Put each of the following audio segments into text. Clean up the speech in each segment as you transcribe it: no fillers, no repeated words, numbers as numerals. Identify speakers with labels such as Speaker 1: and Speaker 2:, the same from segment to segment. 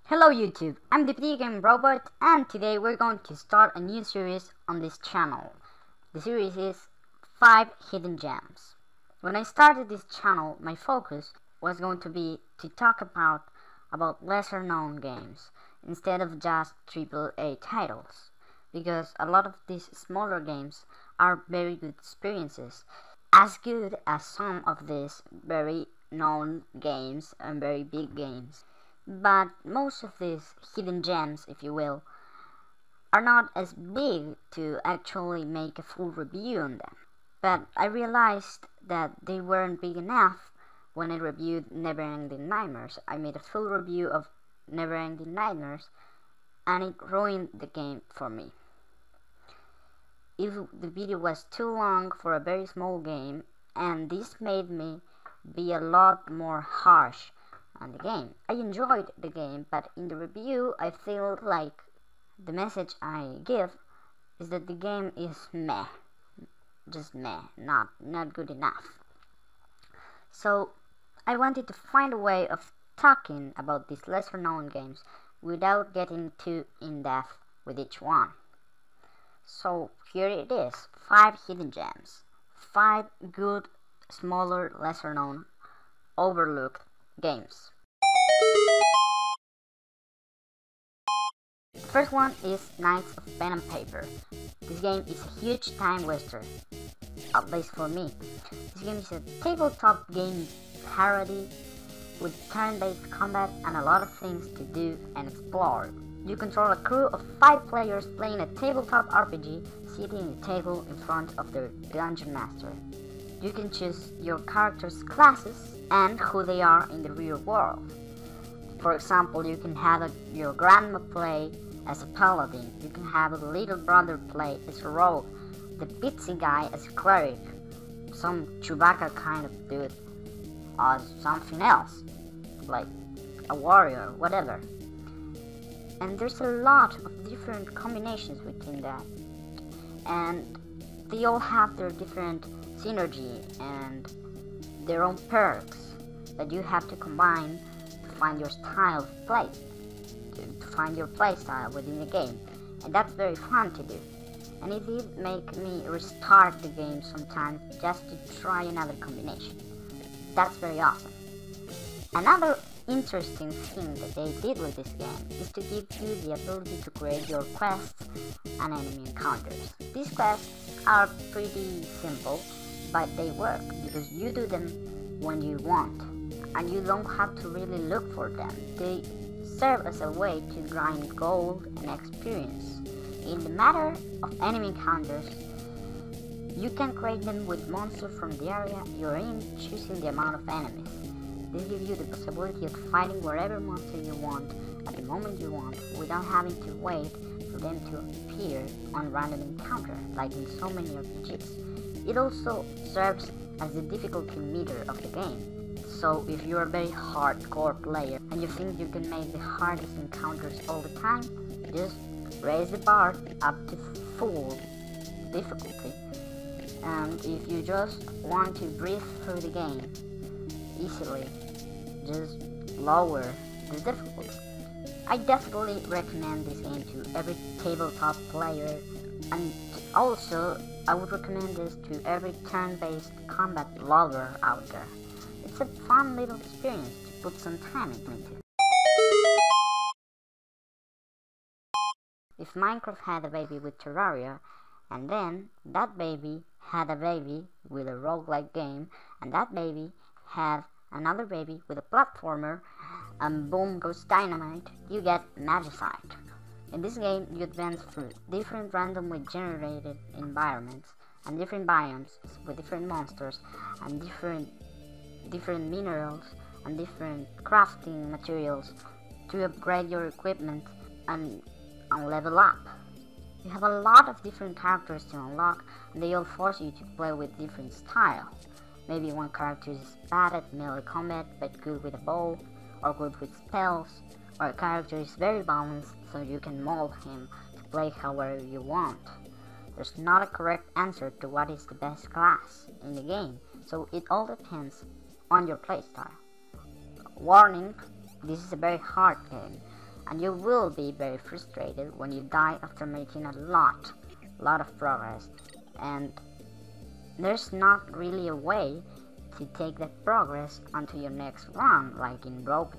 Speaker 1: Hello YouTube, I'm the Videogame robot, and today we're going to start a new series on this channel. The series is 5 Hidden Gems. When I started this channel, my focus was going to be to talk about lesser known games instead of just AAA titles, because a lot of these smaller games are very good experiences, as good as some of these very known games and very big games. But most of these hidden gems, if you will, are not as big to actually make a full review on them. But I realized that they weren't big enough when I reviewed Neverending Nightmares. I made a full review of Neverending Nightmares, and it ruined the game for me. If the video was too long for a very small game, and this made me be a lot more harsh on the game. I enjoyed the game, but in the review I feel like the message I give is that the game is meh. Just meh, not good enough. So I wanted to find a way of talking about these lesser known games without getting too in depth with each one. So here it is, 5 hidden gems, 5 good, smaller, lesser known, overlooked games. The first one is Knights of Pen and Paper. This game is a huge time waster, at least for me. This game is a tabletop game parody with turn-based combat and a lot of things to do and explore. You control a crew of 5 players playing a tabletop RPG, sitting at a table in front of their dungeon master. You can choose your character's classes and who they are in the real world. For example, you can have your grandma play as a paladin, you can have a little brother play as a rogue, the pitsy guy as a cleric, some Chewbacca kind of dude as something else, like a warrior, whatever. And there's a lot of different combinations within that, and they all have their different synergy and their own perks that you have to combine to find your style of play, to find your play style within the game, and that's very fun to do. And it did make me restart the game sometimes just to try another combination. That's very awesome. Another interesting thing that they did with this game is to give you the ability to create your quests and enemy encounters. These quests are pretty simple, but they work because you do them when you want, and you don't have to really look for them. They serve as a way to grind gold and experience. In the matter of enemy encounters, you can create them with monsters from the area you're in, choosing the amount of enemies. This gives you the possibility of fighting wherever monster you want at the moment you want, without having to wait for them to appear on random encounter like in so many RPGs. It also serves as the difficulty meter of the game. So if you're a very hardcore player and you think you can make the hardest encounters all the time, just raise the bar up to full difficulty. And if you just want to breathe through the game easily, just lower the difficulty. I definitely recommend this game to every tabletop player, and also I would recommend this to every turn-based combat lover out there. It's a fun little experience to put some time into. If Minecraft had a baby with Terraria, and then that baby had a baby with a roguelike game, and that baby had another baby with a platformer, and boom goes dynamite, you get Magicite. In this game, you advance through different randomly generated environments and different biomes with different monsters and different minerals and different crafting materials to upgrade your equipment and level up. You have a lot of different characters to unlock, and they all force you to play with different styles. Maybe one character is bad at melee combat but good with a bow, or good with spells, or a character is very balanced so you can mold him to play however you want. There's not a correct answer to what is the best class in the game, so it all depends on your playstyle. Warning, this is a very hard game, and you will be very frustrated when you die after making a lot of progress, and there's not really a way to take that progress onto your next run, like in Rogue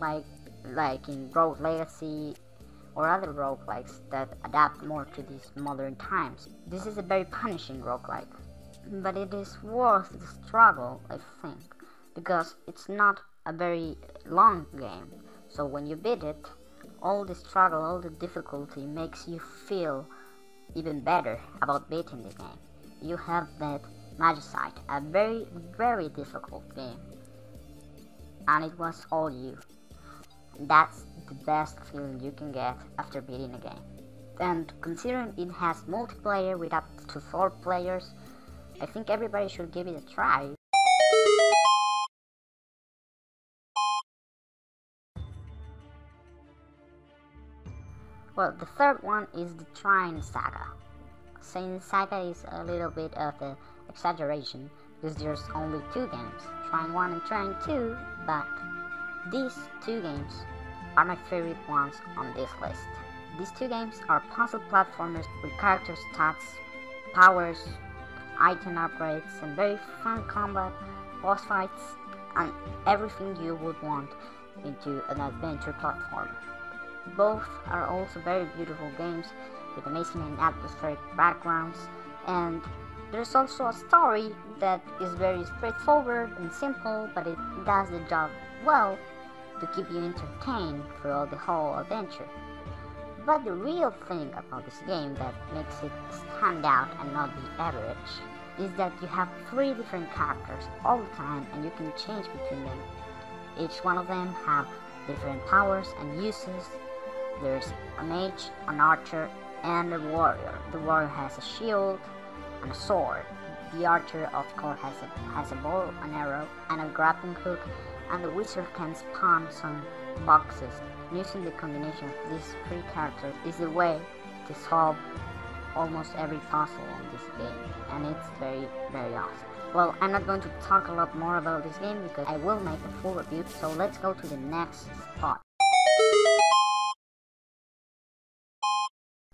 Speaker 1: Legacy or other roguelikes that adapt more to these modern times. This is a very punishing roguelike, but it is worth the struggle, I think, because it's not a very long game. So when you beat it, all the struggle, all the difficulty makes you feel even better about beating the game. You have that Magicite, a very difficult game, and it was all you. That's the best feeling you can get after beating a game. And considering it has multiplayer with up to 4 players, I think everybody should give it a try. Well, the third one is the Trine Saga. Saying saga is a little bit of an exaggeration because there's only 2 games, Trine 1 and Trine 2, but these 2 games are my favorite ones on this list. These 2 games are puzzle platformers with character stats, powers, item upgrades, and very fun combat, boss fights, and everything you would want into an adventure platformer. Both are also very beautiful games with amazing and atmospheric backgrounds, and there's also a story that is very straightforward and simple, but it does the job well to keep you entertained throughout the whole adventure. But the real thing about this game that makes it stand out and not be average is that you have 3 different characters all the time, and you can change between them. Each one of them have different powers and uses. There's a mage, an archer, and a warrior. The warrior has a shield and a sword. The archer, of course, has a bow, an arrow, and a grappling hook, and the wizard can spawn some boxes. Using the combination of these 3 characters is the way to solve almost every puzzle on this game, and it's very awesome. Well, I'm not going to talk a lot more about this game because I will make a full review, so let's go to the next spot.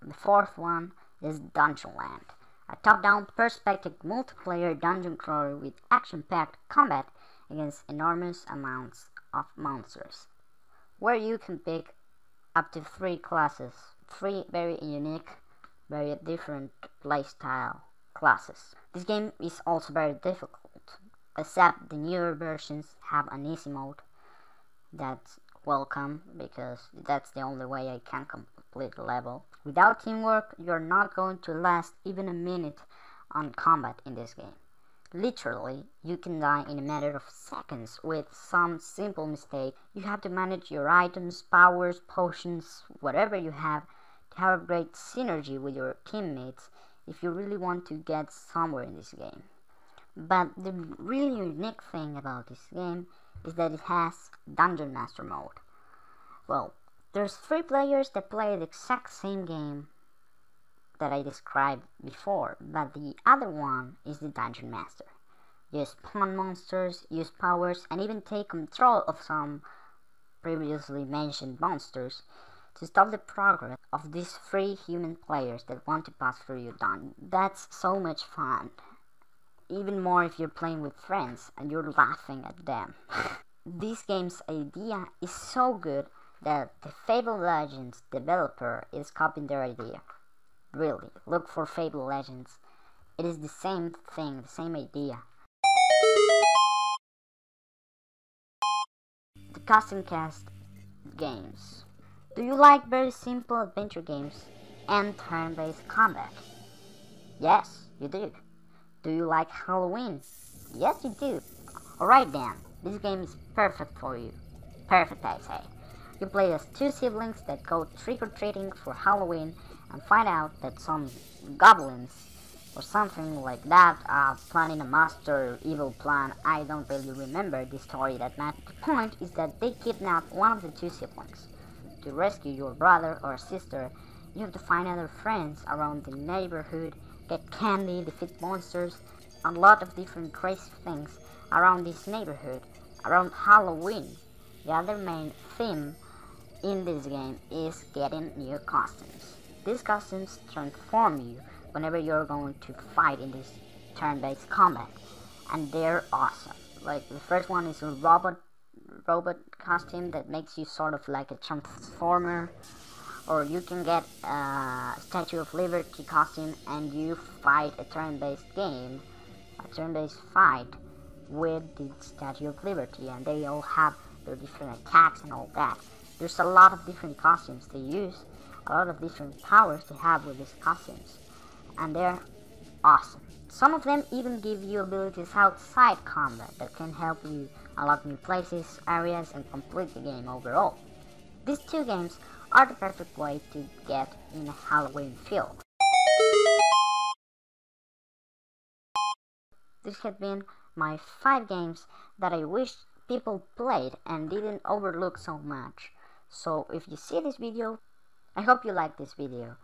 Speaker 1: The 4th one is Dungeonland, a top-down perspective multiplayer dungeon crawler with action-packed combat against enormous amounts of monsters, where you can pick up to 3 classes, 3 very unique, very different playstyle classes. This game is also very difficult, except the newer versions have an easy mode. That's welcome, because that's the only way I can complete the level. Without teamwork, you're not going to last even a minute on combat in this game. Literally, you can die in a matter of seconds with some simple mistake. You have to manage your items, powers, potions, whatever you have, to have a great synergy with your teammates if you really want to get somewhere in this game. But the really unique thing about this game is that it has Dungeon Master mode. Well, there's 3 players that play the exact same game that I described before, but the other one is the Dungeon Master. You spawn monsters, use powers, and even take control of some previously mentioned monsters to stop the progress of these 3 human players that want to pass through your dungeon. That's so much fun. Even more if you're playing with friends and you're laughing at them. This game's idea is so good that the Fable Legends developer is copying their idea. Really, look for Fable Legends. It is the same thing, the same idea. The custom cast games. Do you like very simple adventure games and turn-based combat? Yes, you do. Do you like Halloween? Yes, you do. Alright then, this game is perfect for you. Perfect, I say. You play as 2 siblings that go trick-or-treating for Halloween and find out that some goblins or something like that are planning a master evil plan. I don't really remember the story that much. The point is that they kidnap one of the 2 siblings. To rescue your brother or sister, you have to find other friends around the neighborhood, get candy, defeat monsters, and a lot of different crazy things around this neighborhood, around Halloween. The other main theme in this game is getting new costumes. These costumes transform you whenever you're going to fight in this turn-based combat, and they're awesome. Like the first one is a robot costume that makes you sort of like a transformer, or you can get a Statue of Liberty costume and you fight a turn-based fight with the Statue of Liberty, and they all have their different attacks and all that. There's a lot of different costumes they use, a lot of different powers they have with these costumes, and they're awesome. Some of them even give you abilities outside combat that can help you unlock new places, areas, and complete the game overall. These two games are the perfect way to get in a Halloween feel. This has been my 5 games that I wish people played and didn't overlook so much. So if you see this video, I hope you like this video,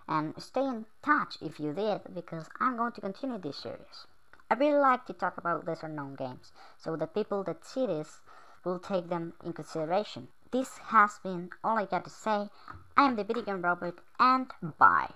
Speaker 1: and stay in touch if you did, because I'm going to continue this series. I really like to talk about lesser known games, so the people that see this will take them in consideration. This has been all I got to say. I am the Videogame Robot, and bye.